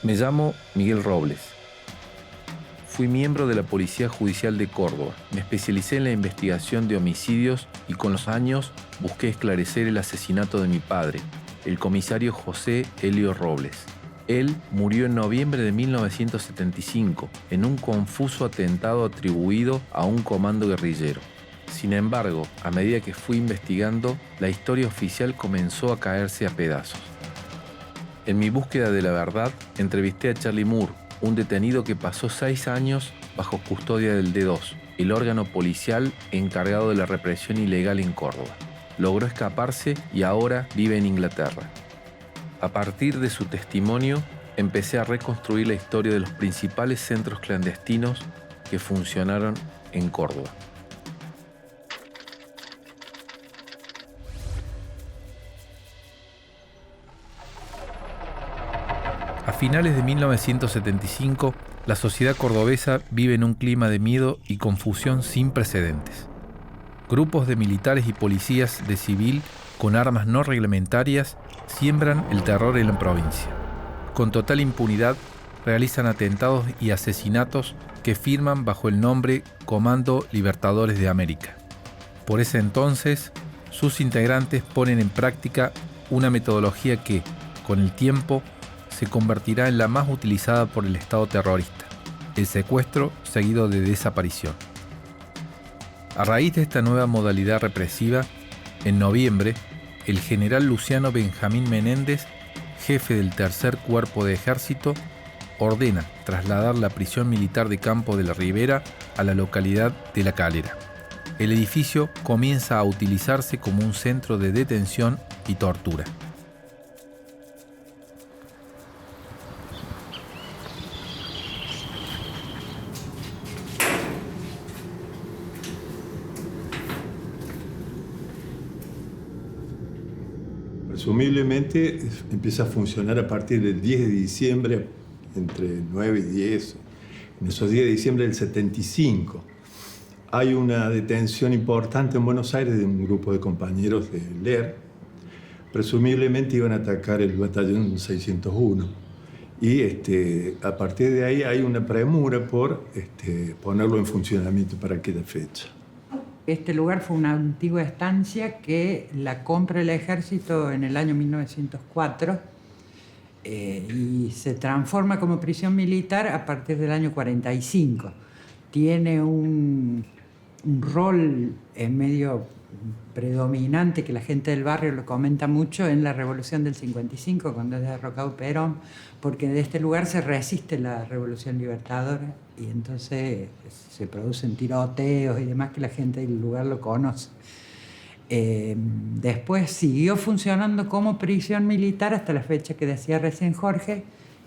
Me llamo Miguel Robles. Fui miembro de la Policía Judicial de Córdoba. Me especialicé en la investigación de homicidios y con los años busqué esclarecer el asesinato de mi padre, el comisario José Elio Robles. Él murió en noviembre de 1975 en un confuso atentado atribuido a un comando guerrillero. Sin embargo, a medida que fui investigando, la historia oficial comenzó a caerse a pedazos. En mi búsqueda de la verdad, entrevisté a Charlie Moore, un detenido que pasó 6 años bajo custodia del D2, el órgano policial encargado de la represión ilegal en Córdoba. Logró escaparse y ahora vive en Inglaterra. A partir de su testimonio, empecé a reconstruir la historia de los principales centros clandestinos que funcionaron en Córdoba. A finales de 1975, la sociedad cordobesa vive en un clima de miedo y confusión sin precedentes. Grupos de militares y policías de civil con armas no reglamentarias siembran el terror en la provincia. Con total impunidad, realizan atentados y asesinatos que firman bajo el nombre Comando Libertadores de América. Por ese entonces, sus integrantes ponen en práctica una metodología que, con el tiempo, se convertirá en la más utilizada por el Estado terrorista: el secuestro seguido de desaparición. A raíz de esta nueva modalidad represiva, en noviembre, el general Luciano Benjamín Menéndez, jefe del Tercer Cuerpo de Ejército, ordena trasladar la prisión militar de Campo de la Ribera a la localidad de La Calera. El edificio comienza a utilizarse como un centro de detención y tortura. Presumiblemente empieza a funcionar a partir del 10 de diciembre, entre 9 y 10, en esos días de diciembre del 75. Hay una detención importante en Buenos Aires de un grupo de compañeros de LER. Presumiblemente iban a atacar el batallón 601. Y a partir de ahí hay una premura por ponerlo en funcionamiento para aquella fecha. Este lugar fue una antigua estancia que la compra el ejército en el año 1904 y se transforma como prisión militar a partir del año 45. Tiene un rol medio predominante que la gente del barrio lo comenta mucho en la Revolución del 55, cuando es derrocado Perón, porque de este lugar se resiste la Revolución Libertadora y entonces se producen tiroteos y demás que la gente del lugar lo conoce. Después siguió funcionando como prisión militar hasta la fecha que decía recién Jorge,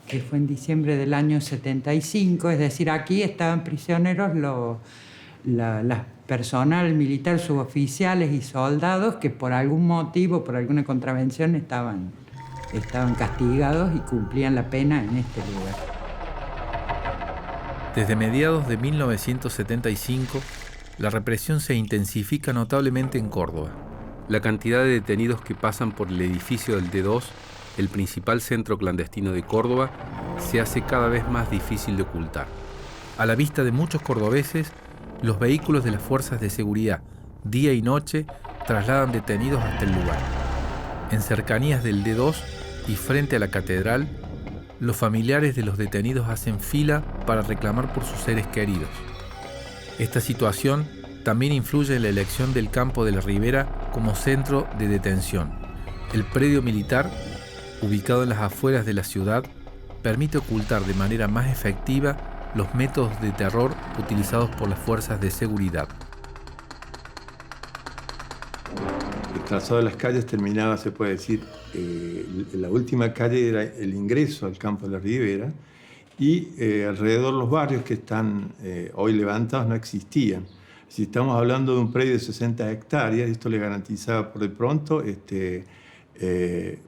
que fue en diciembre del año 75, es decir, aquí estaban prisioneros las personal militar, suboficiales y soldados que por algún motivo, por alguna contravención estaban castigados y cumplían la pena en este lugar. Desde mediados de 1975, la represión se intensifica notablemente en Córdoba. La cantidad de detenidos que pasan por el edificio del D2, el principal centro clandestino de Córdoba, se hace cada vez más difícil de ocultar. A la vista de muchos cordobeses, los vehículos de las fuerzas de seguridad, día y noche, trasladan detenidos hasta el lugar. En cercanías del D2 y frente a la catedral, los familiares de los detenidos hacen fila para reclamar por sus seres queridos. Esta situación también influye en la elección del Campo de la Ribera como centro de detención. El predio militar, ubicado en las afueras de la ciudad, permite ocultar de manera más efectiva los métodos de terror utilizados por las fuerzas de seguridad. El trazado de las calles terminaba, se puede decir, la última calle era el ingreso al Campo de la Ribera y alrededor los barrios que están hoy levantados no existían. Si estamos hablando de un predio de 60 hectáreas, esto le garantizaba por de pronto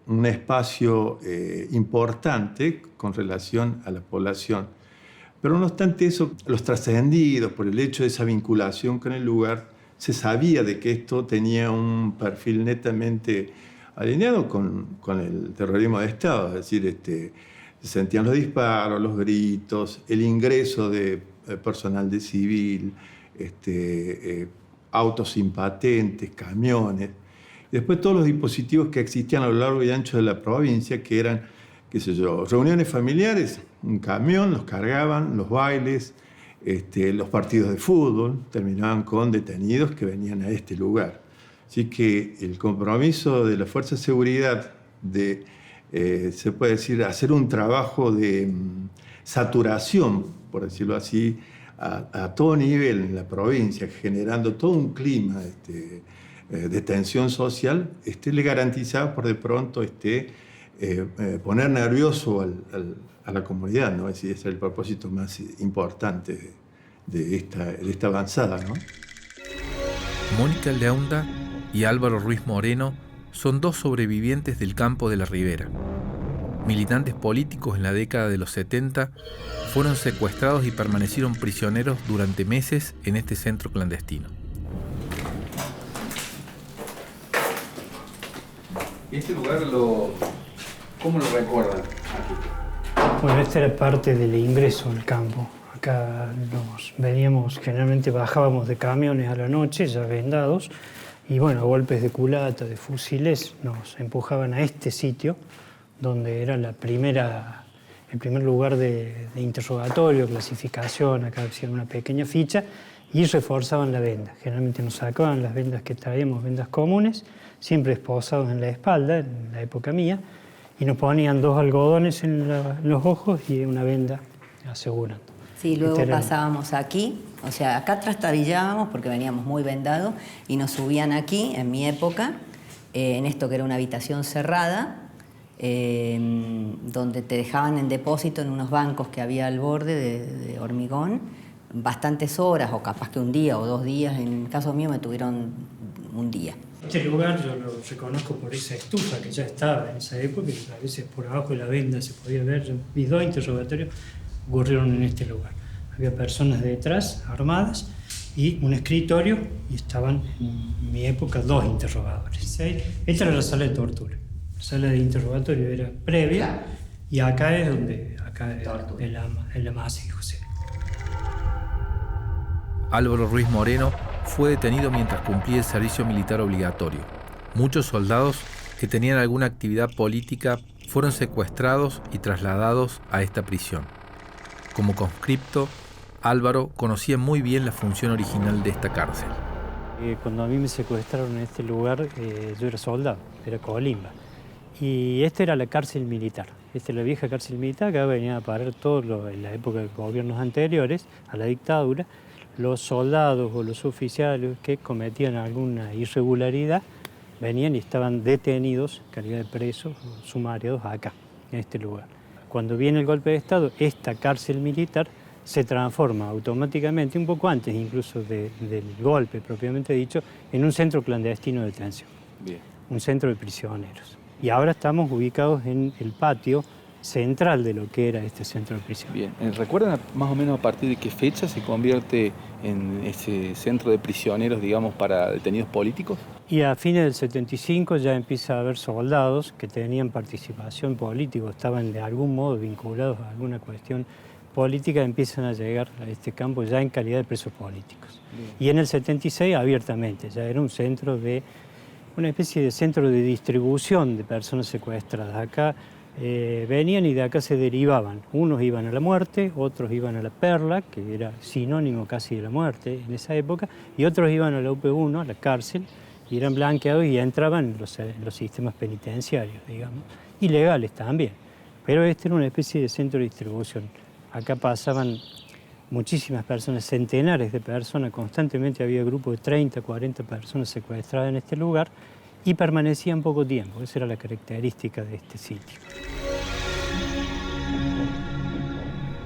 un espacio importante con relación a la población. Pero no obstante eso, los trascendidos, por el hecho de esa vinculación con el lugar, se sabía de que esto tenía un perfil netamente alineado con el terrorismo de Estado. Es decir, Se sentían los disparos, los gritos, el ingreso de personal de civil, autos sin patentes, camiones. Después todos los dispositivos que existían a lo largo y ancho de la provincia, que eran, qué sé yo, reuniones familiares, un camión, los cargaban, los bailes, los partidos de fútbol, terminaban con detenidos que venían a este lugar. Así que el compromiso de la Fuerza de Seguridad de, se puede decir, hacer un trabajo de saturación, por decirlo así, a todo nivel en la provincia, generando todo un clima de tensión social, le garantizaba por de pronto poner nervioso a la comunidad, ¿no? Es decir, ese es el propósito más importante de esta avanzada, ¿no? Mónica Leaunda y Álvaro Ruiz Moreno son dos sobrevivientes del campo de la Ribera. Militantes políticos en la década de los 70, fueron secuestrados y permanecieron prisioneros durante meses en este centro clandestino. ¿Este lugar cómo lo recuerdan? Bueno, esta era parte del ingreso al campo. Acá generalmente bajábamos de camiones a la noche, ya vendados, y bueno, a golpes de culata, de fusiles, nos empujaban a este sitio, donde era el primer lugar de interrogatorio, clasificación. Acá hacían una pequeña ficha y reforzaban la venda. Generalmente nos sacaban las vendas que traíamos, vendas comunes, siempre esposados en la espalda, en la época mía, y nos ponían 2 algodones en los ojos y una venda asegurando. Sí, luego pasábamos aquí, o sea, acá trastabillábamos porque veníamos muy vendados y nos subían aquí, en mi época, en esto que era una habitación cerrada, donde te dejaban en depósito en unos bancos que había al borde de hormigón, bastantes horas, o capaz que un día o 2 días. En el caso mío me tuvieron un día. Este lugar yo lo reconozco por esa estufa que ya estaba en esa época, y a veces por abajo de la venda se podía ver. Mis 2 interrogatorios ocurrieron en este lugar. Había personas detrás, armadas, y un escritorio, y estaban en mi época 2 interrogadores. Esta era la sala de tortura. La sala de interrogatorio era previa, y acá es donde, en la masa, José. Álvaro Ruiz Moreno fue detenido mientras cumplía el servicio militar obligatorio. Muchos soldados que tenían alguna actividad política fueron secuestrados y trasladados a esta prisión. Como conscripto, Álvaro conocía muy bien la función original de esta cárcel. Cuando a mí me secuestraron en este lugar, yo era soldado, era colimba. Y esta era la cárcel militar. Esta es la vieja cárcel militar que venía a parar todo en la época de gobiernos anteriores a la dictadura. Los soldados o los oficiales que cometían alguna irregularidad venían y estaban detenidos, calidad de presos, sumariados acá, en este lugar. Cuando viene el golpe de Estado, esta cárcel militar se transforma automáticamente, un poco antes incluso del golpe propiamente dicho, en un centro clandestino de detención. Bien. Un centro de prisioneros. Y ahora estamos ubicados en el patio central de lo que era este centro de prisión. Bien, ¿recuerdan más o menos a partir de qué fecha se convierte en ese centro de prisioneros, digamos, para detenidos políticos? Y a fines del 75 ya empieza a haber soldados que tenían participación política, estaban de algún modo vinculados a alguna cuestión política, empiezan a llegar a este campo ya en calidad de presos políticos. Bien. Y en el 76 abiertamente, ya era un centro una especie de centro de distribución de personas secuestradas. Acá venían y de acá se derivaban. Unos iban a la muerte, otros iban a la perla, que era sinónimo casi de la muerte en esa época, y otros iban a la UP1, a la cárcel, y eran blanqueados y entraban en los sistemas penitenciarios, digamos, y legales también. Pero este era una especie de centro de distribución. Acá pasaban muchísimas personas, centenares de personas, constantemente había grupos de 30, 40 personas secuestradas en este lugar, y permanecían poco tiempo. Esa era la característica de este sitio.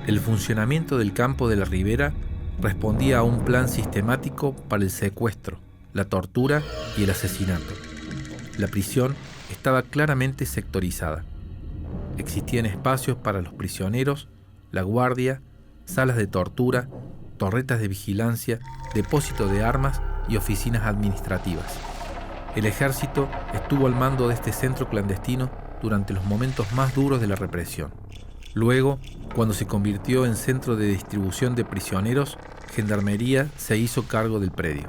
El funcionamiento del campo de la Ribera respondía a un plan sistemático para el secuestro, la tortura y el asesinato. La prisión estaba claramente sectorizada. Existían espacios para los prisioneros, la guardia, salas de tortura, torretas de vigilancia, depósito de armas y oficinas administrativas. El ejército estuvo al mando de este centro clandestino durante los momentos más duros de la represión. Luego, cuando se convirtió en centro de distribución de prisioneros, Gendarmería se hizo cargo del predio.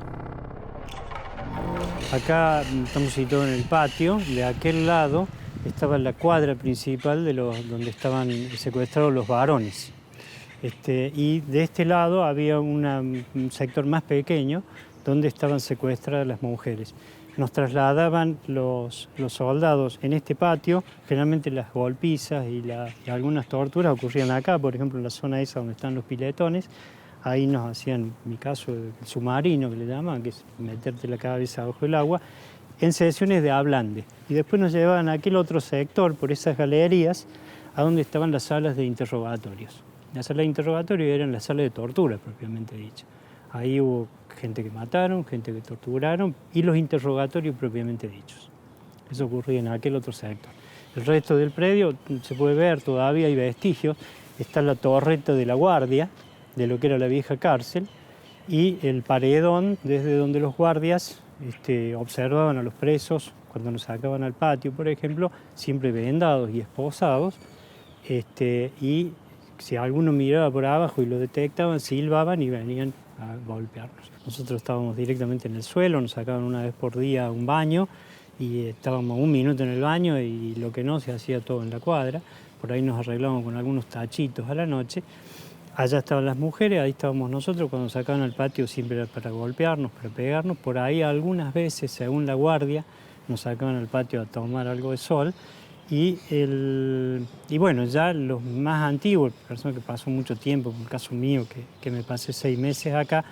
Acá estamos situados en el patio. De aquel lado estaba la cuadra principal donde estaban secuestrados los varones. Y de este lado había un sector más pequeño donde estaban secuestradas las mujeres. Nos trasladaban los soldados en este patio. Generalmente las golpizas y algunas torturas ocurrían acá, por ejemplo en la zona esa donde están los piletones. Ahí nos hacían, en mi caso, el submarino que le llaman, que es meterte la cabeza bajo el agua, en sesiones de ablande. Y después nos llevaban a aquel otro sector, por esas galerías, a donde estaban las salas de interrogatorios. Las salas de interrogatorio eran las salas de tortura, propiamente dicho. Ahí hubo gente que mataron, gente que torturaron y los interrogatorios propiamente dichos. Eso ocurría en aquel otro sector. El resto del predio se puede ver, todavía hay vestigios. Está la torreta de la guardia, de lo que era la vieja cárcel, y el paredón desde donde los guardias observaban a los presos cuando nos sacaban al patio, por ejemplo, siempre vendados y esposados, y si alguno miraba por abajo y lo detectaban, silbaban y venían a golpearnos. Nosotros estábamos directamente en el suelo, nos sacaban una vez por día un baño y estábamos un minuto en el baño y lo que no, se hacía todo en la cuadra. Por ahí nos arreglábamos con algunos tachitos a la noche. Allá estaban las mujeres, ahí estábamos nosotros. Cuando nos sacaban al patio siempre era para golpearnos, para pegarnos. Por ahí algunas veces, según la guardia, nos sacaban al patio a tomar algo de sol. Y bueno, ya los más antiguos, personas que pasó mucho tiempo, como el caso mío, que me pasé 6 meses acá,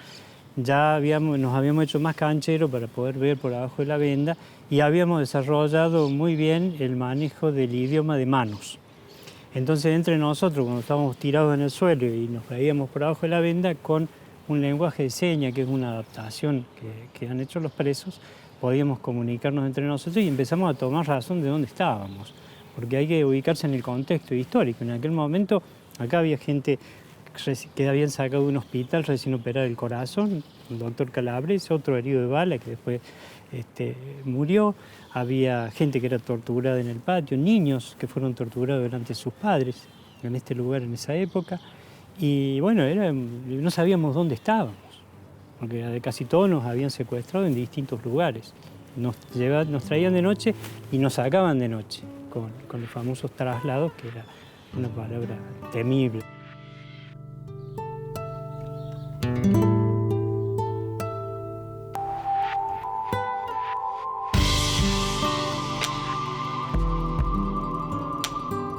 ya nos habíamos hecho más cancheros para poder ver por abajo de la venda y habíamos desarrollado muy bien el manejo del idioma de manos. Entonces, entre nosotros, cuando estábamos tirados en el suelo y nos veíamos por abajo de la venda, con un lenguaje de señas, que es una adaptación que han hecho los presos, podíamos comunicarnos entre nosotros y empezamos a tomar razón de dónde estábamos, porque hay que ubicarse en el contexto histórico. En aquel momento, acá había gente que habían sacado de un hospital recién operado el corazón, el doctor Calabres, otro herido de bala que después murió. Había gente que era torturada en el patio, niños que fueron torturados delante de sus padres en este lugar en esa época. Y bueno, no sabíamos dónde estábamos, porque casi todos nos habían secuestrado en distintos lugares. Nos traían de noche y nos sacaban de noche, con los famosos traslados, que era una palabra temible.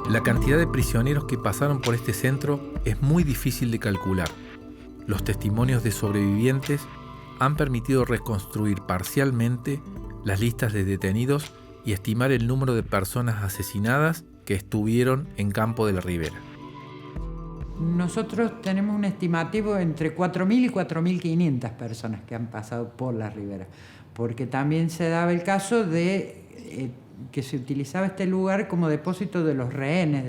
La cantidad de prisioneros que pasaron por este centro es muy difícil de calcular. Los testimonios de sobrevivientes han permitido reconstruir parcialmente las listas de detenidos y estimar el número de personas asesinadas que estuvieron en Campo de la Ribera. Nosotros tenemos un estimativo entre 4.000 y 4.500 personas que han pasado por la Ribera, porque también se daba el caso de que se utilizaba este lugar como depósito de los rehenes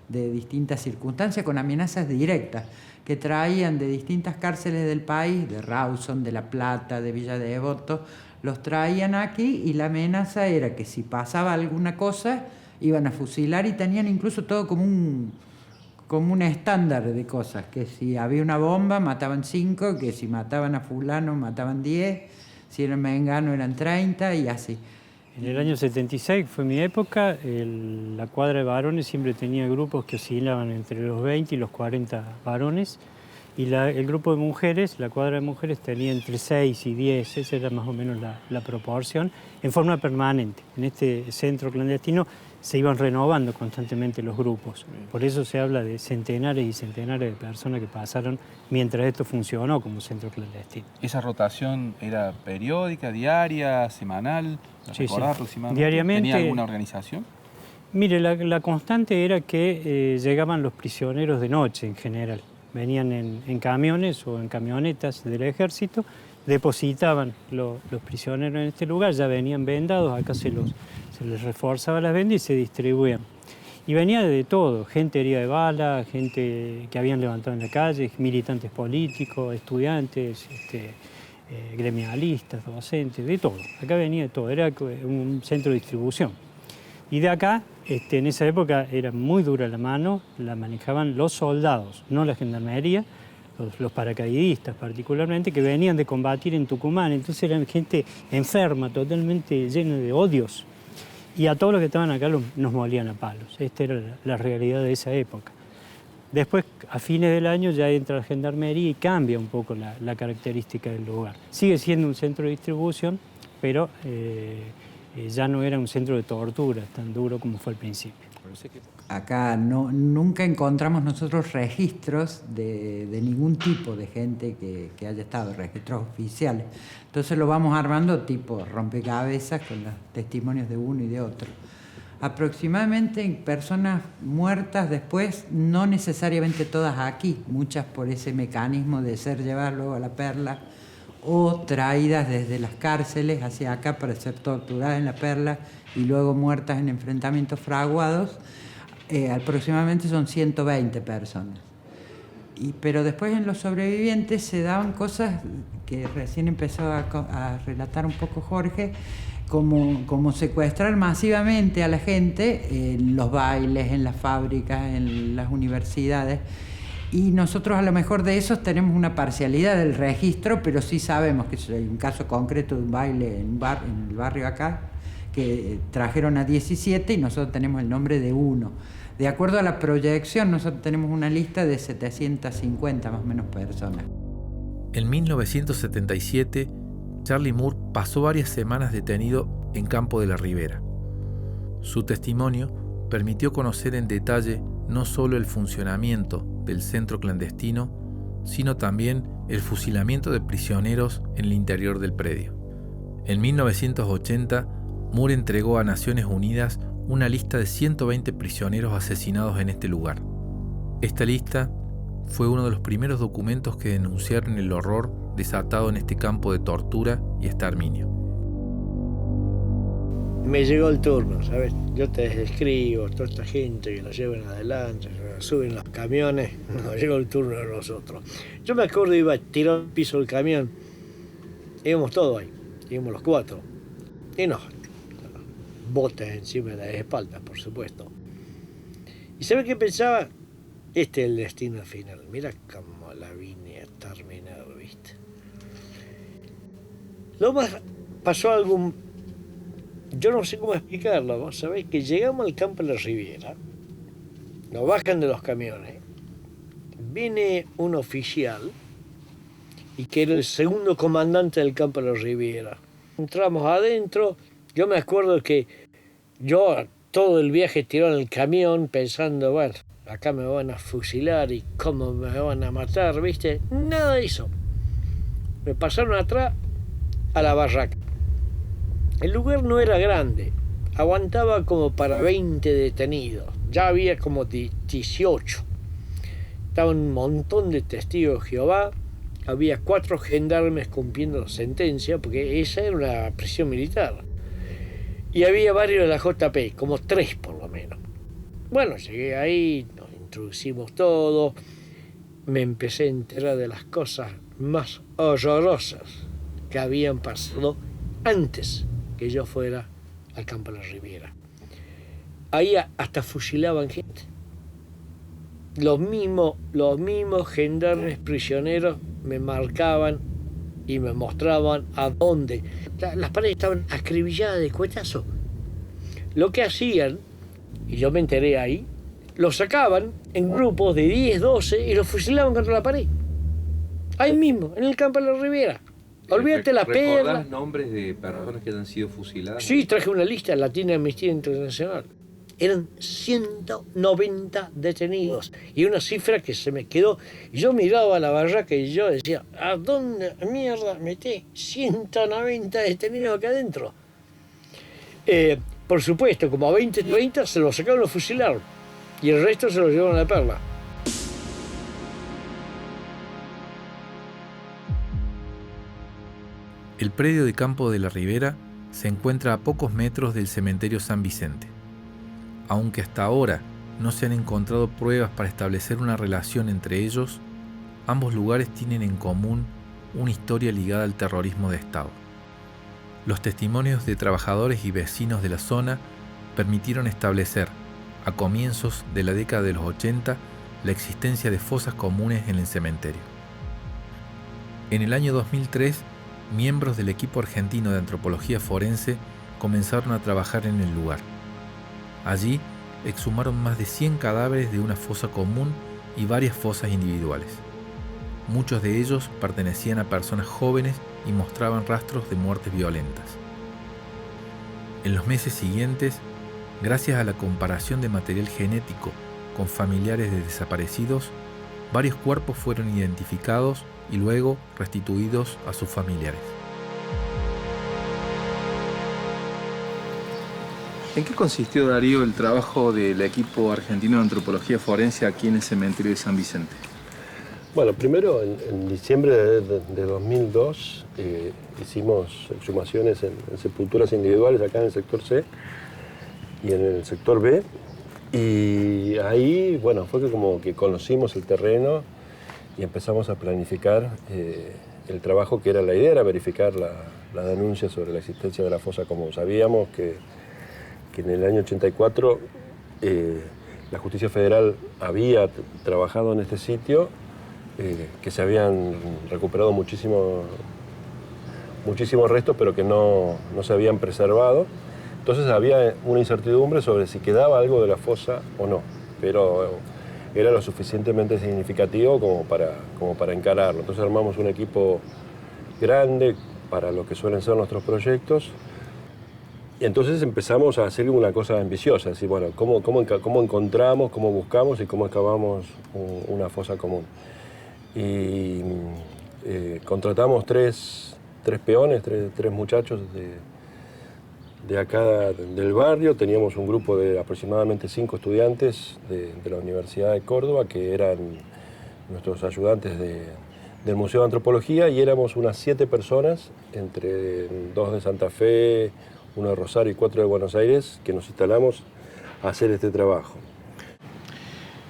de distintas circunstancias, con amenazas directas que traían de distintas cárceles del país, de Rawson, de La Plata, de Villa Devoto, los traían aquí y la amenaza era que si pasaba alguna cosa iban a fusilar, y tenían incluso todo como un estándar de cosas, que si había una bomba mataban 5, que si mataban a fulano mataban 10, si eran mengano eran 30 y así. En el año 76, fue mi época, la cuadra de varones siempre tenía grupos que oscilaban entre los 20 y los 40 varones, y el grupo de mujeres, la cuadra de mujeres, tenía entre 6 y 10, esa era más o menos la proporción, en forma permanente. En este centro clandestino se iban renovando constantemente los grupos. Por eso se habla de centenares y centenares de personas que pasaron mientras esto funcionó como centro clandestino. ¿Esa rotación era periódica, diaria, semanal? Sí, aproximadamente? Diariamente. ¿Tenía alguna organización? Mire, la constante era que llegaban los prisioneros de noche en general. Venían en camiones o en camionetas del ejército, depositaban los prisioneros en este lugar, ya venían vendados, acá se les reforzaba las vendas y se distribuían. Y venía de todo, gente herida de bala, gente que habían levantado en la calle, militantes políticos, estudiantes, gremialistas, docentes, de todo. Acá venía de todo, era un centro de distribución. Y de acá En esa época era muy dura la mano, la manejaban los soldados, no la gendarmería, los paracaidistas particularmente, que venían de combatir en Tucumán. Entonces eran gente enferma, totalmente llena de odios. Y a todos los que estaban acá nos molían a palos. Esta era la realidad de esa época. Después, a fines del año, ya entra la gendarmería y cambia un poco la característica del lugar. Sigue siendo un centro de distribución, pero ya no era un centro de tortura tan duro como fue al principio. Acá nunca encontramos nosotros registros de ningún tipo de gente que haya estado, registros oficiales. Entonces lo vamos armando tipo rompecabezas con los testimonios de uno y de otro. Aproximadamente personas muertas después, no necesariamente todas aquí, muchas por ese mecanismo de ser llevadas luego a la Perla o traídas desde las cárceles hacia acá para ser torturadas en la Perla y luego muertas en enfrentamientos fraguados. Aproximadamente son 120 personas. Pero después en los sobrevivientes se daban cosas que recién empezó a relatar un poco Jorge, como secuestrar masivamente a la gente en los bailes, en las fábricas, en las universidades. Y nosotros a lo mejor de esos tenemos una parcialidad del registro, pero sí sabemos que hay un caso concreto de un baile en el barrio acá, que trajeron a 17 y nosotros tenemos el nombre de uno. De acuerdo a la proyección, nosotros tenemos una lista de 750 más o menos personas. En 1977, Charlie Moore pasó varias semanas detenido en Campo de la Ribera. Su testimonio permitió conocer en detalle no solo el funcionamiento del centro clandestino, sino también el fusilamiento de prisioneros en el interior del predio. En 1980, Moore entregó a Naciones Unidas una lista de 120 prisioneros asesinados en este lugar. Esta lista fue uno de los primeros documentos que denunciaron el horror desatado en este campo de tortura y exterminio. Me llegó el turno, ¿sabes? Yo te describo, toda esta gente que nos llevan adelante, suben los camiones, nos llegó el turno de nosotros. Yo me acuerdo, iba a tirar el piso del camión, íbamos todos ahí, íbamos los 4, y nos botas encima de las espaldas, por supuesto. ¿Y sabe qué pensaba? Este es el destino final. Mira cómo la vine a terminar, ¿viste? Lo más pasó algo, yo no sé cómo explicarlo, vos sabés que llegamos al campo de la Riviera, nos bajan de los camiones, viene un oficial, y que era el segundo comandante del campo de la Riviera. Entramos adentro, yo me acuerdo que yo todo el viaje tirado en el camión pensando, bueno, acá me van a fusilar y cómo me van a matar, ¿viste? Nada de eso. Me pasaron atrás a la barraca. El lugar no era grande, aguantaba como para 20 detenidos. Ya había como 18. Estaban un montón de testigos de Jehová, había 4 gendarmes cumpliendo sentencia, porque esa era una prisión militar. Y había varios de la JP, como 3 por lo menos. Bueno, llegué ahí, nos introducimos todos, me empecé a enterar de las cosas más horrorosas que habían pasado antes que yo fuera al campo de la Riviera. Ahí hasta fusilaban gente. Los mismos gendarmes prisioneros me marcaban y me mostraban a dónde. Las paredes estaban acribilladas de cuetazos. Lo que hacían, y yo me enteré ahí, los sacaban en grupos de 10, 12 y los fusilaban contra la pared. Ahí mismo, en el campo de la Riviera. Olvídate la Perla. ¿Recordás nombres de personas que han sido fusiladas? Sí, traje una lista, Latina Amnistía Internacional. Eran 190 detenidos. Y una cifra que se me quedó. Y yo miraba a la barraca y yo decía, ¿a dónde mierda metí 190 detenidos acá adentro? Por supuesto, como a 20, 30 se los sacaron, los fusilaron. Y el resto se los llevaron a la Perla. El predio de Campo de la Ribera se encuentra a pocos metros del cementerio San Vicente. Aunque hasta ahora no se han encontrado pruebas para establecer una relación entre ellos, ambos lugares tienen en común una historia ligada al terrorismo de Estado. Los testimonios de trabajadores y vecinos de la zona permitieron establecer a comienzos de la década de los 80, la existencia de fosas comunes en el cementerio. En el año 2003, miembros del equipo argentino de antropología forense comenzaron a trabajar en el lugar. Allí exhumaron más de 100 cadáveres de una fosa común y varias fosas individuales. Muchos de ellos pertenecían a personas jóvenes y mostraban rastros de muertes violentas. En los meses siguientes, gracias a la comparación de material genético con familiares de desaparecidos, varios cuerpos fueron identificados y luego restituidos a sus familiares. ¿En qué consistió, Darío, el trabajo del equipo argentino de antropología forense aquí en el cementerio de San Vicente? Bueno, primero en diciembre de 2002 hicimos exhumaciones en sepulturas individuales acá en el sector C y en el sector B. Y ahí, bueno, fue que como que conocimos el terreno y empezamos a planificar el trabajo que era la idea, era verificar la denuncia sobre la existencia de la fosa común. Sabíamos que en el año 84 la Justicia Federal había trabajado en este sitio, que se habían recuperado muchísimos restos, pero que no se habían preservado. Entonces había una incertidumbre sobre si quedaba algo de la fosa o no, pero era lo suficientemente significativo como para encararlo. Entonces armamos un equipo grande para lo que suelen ser nuestros proyectos. Y entonces empezamos a hacer una cosa ambiciosa, así, bueno, cómo encontramos, cómo buscamos y cómo excavamos una fosa común. Y contratamos tres peones, tres muchachos de acá del barrio. Teníamos un grupo de aproximadamente 5 estudiantes de la Universidad de Córdoba que eran nuestros ayudantes del Museo de Antropología, y éramos unas 7 personas, entre 2 de Santa Fe, 1 de Rosario y 4 de Buenos Aires, que nos instalamos a hacer este trabajo.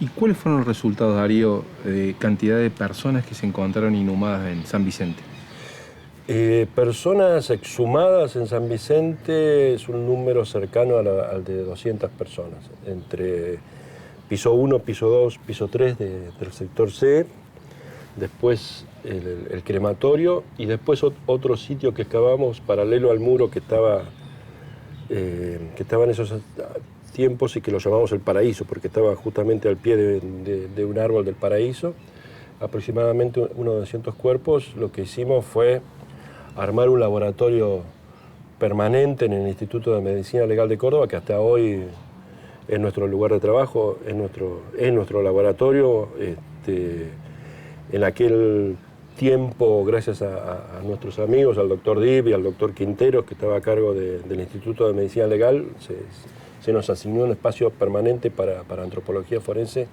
¿Y cuáles fueron los resultados, Darío, de cantidad de personas que se encontraron inhumadas en San Vicente? Personas exhumadas en San Vicente es un número cercano al de 200 personas, entre piso 1, piso 2, piso 3 del sector C, después el crematorio y después otro sitio que excavamos paralelo al muro que estaba en esos tiempos y que lo llamamos el Paraíso, porque estaba justamente al pie de un árbol del Paraíso, aproximadamente unos 200 cuerpos. Lo que hicimos fue armar un laboratorio permanente en el Instituto de Medicina Legal de Córdoba, que hasta hoy es nuestro lugar de trabajo, es nuestro laboratorio. En aquel tiempo, gracias a nuestros amigos, al doctor Dib y al doctor Quinteros, que estaba a cargo del Instituto de Medicina Legal, se nos asignó un espacio permanente para antropología forense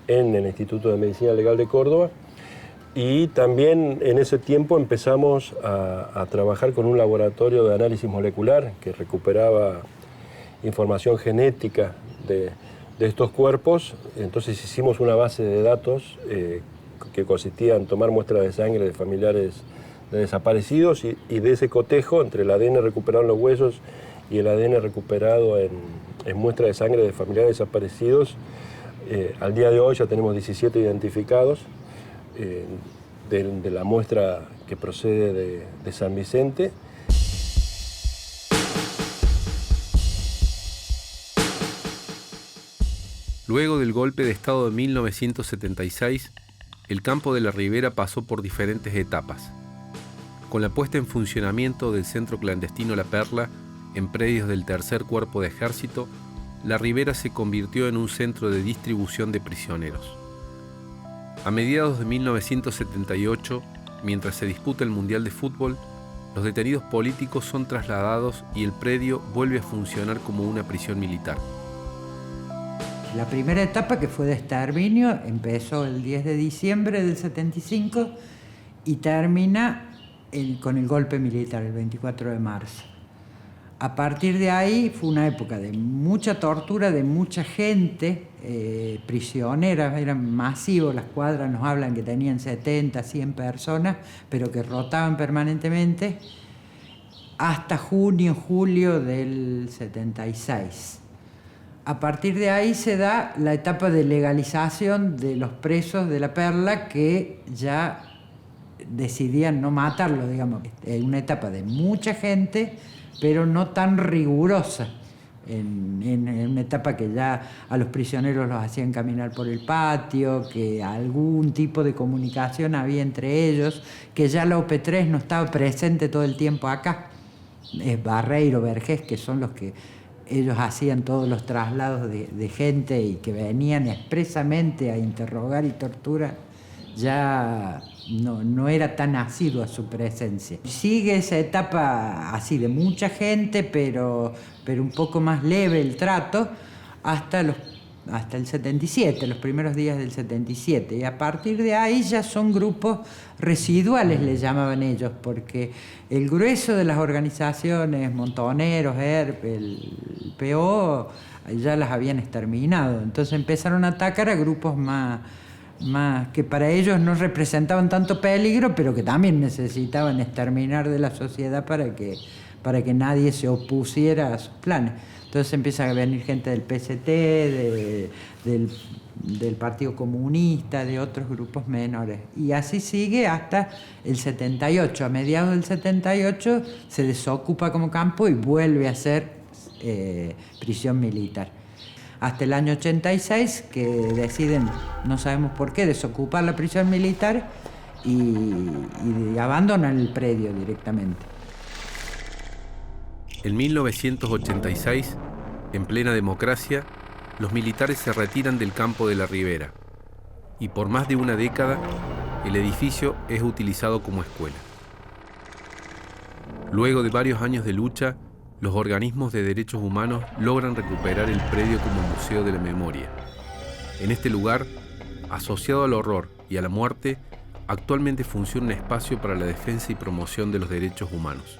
en el Instituto de Medicina Legal de Córdoba. Y también en ese tiempo empezamos a trabajar con un laboratorio de análisis molecular que recuperaba información genética de estos cuerpos. Entonces hicimos una base de datos que consistía en tomar muestras de sangre de familiares de desaparecidos y de ese cotejo entre el ADN recuperado en los huesos y el ADN recuperado en muestras de sangre de familiares desaparecidos. Al día de hoy ya tenemos 17 identificados de la muestra que procede de San Vicente. Luego del golpe de Estado de 1976, el campo de la Ribera pasó por diferentes etapas. Con la puesta en funcionamiento del centro clandestino La Perla, en predios del Tercer Cuerpo de Ejército, la Ribera se convirtió en un centro de distribución de prisioneros. A mediados de 1978, mientras se disputa el Mundial de Fútbol, los detenidos políticos son trasladados y el predio vuelve a funcionar como una prisión militar. La primera etapa, que fue de exterminio, empezó el 10 de diciembre del 75 y termina con el golpe militar, el 24 de marzo. A partir de ahí fue una época de mucha tortura, de mucha gente prisionera, eran masivos, las cuadras nos hablan que tenían 70, 100 personas, pero que rotaban permanentemente, hasta junio, julio del 76. A partir de ahí se da la etapa de legalización de los presos de la Perla que ya decidían no matarlo, digamos. Es una etapa de mucha gente, pero no tan rigurosa. En una etapa que ya a los prisioneros los hacían caminar por el patio, que algún tipo de comunicación había entre ellos, que ya la OP3 no estaba presente todo el tiempo acá. Es Barreiro, Vergés, que son los que ellos hacían todos los traslados de gente y que venían expresamente a interrogar y torturar, ya no era tan asidua su presencia. Sigue esa etapa así de mucha gente, pero un poco más leve el trato, hasta el 77, los primeros días del 77. Y a partir de ahí ya son grupos residuales, le llamaban ellos, porque el grueso de las organizaciones, Montoneros, ERP, el PO, ya las habían exterminado. Entonces empezaron a atacar a grupos más que para ellos no representaban tanto peligro, pero que también necesitaban exterminar de la sociedad para que nadie se opusiera a sus planes. Entonces empieza a venir gente del PCT, del Partido Comunista, de otros grupos menores. Y así sigue hasta el 78. A mediados del 78 se desocupa como campo y vuelve a ser prisión militar. Hasta el año 86, que deciden, no sabemos por qué, desocupar la prisión militar y abandonan el predio directamente. En 1986, en plena democracia, los militares se retiran del campo de la Ribera y por más de una década el edificio es utilizado como escuela. Luego de varios años de lucha, los organismos de derechos humanos logran recuperar el predio como museo de la memoria. En este lugar, asociado al horror y a la muerte, actualmente funciona un espacio para la defensa y promoción de los derechos humanos.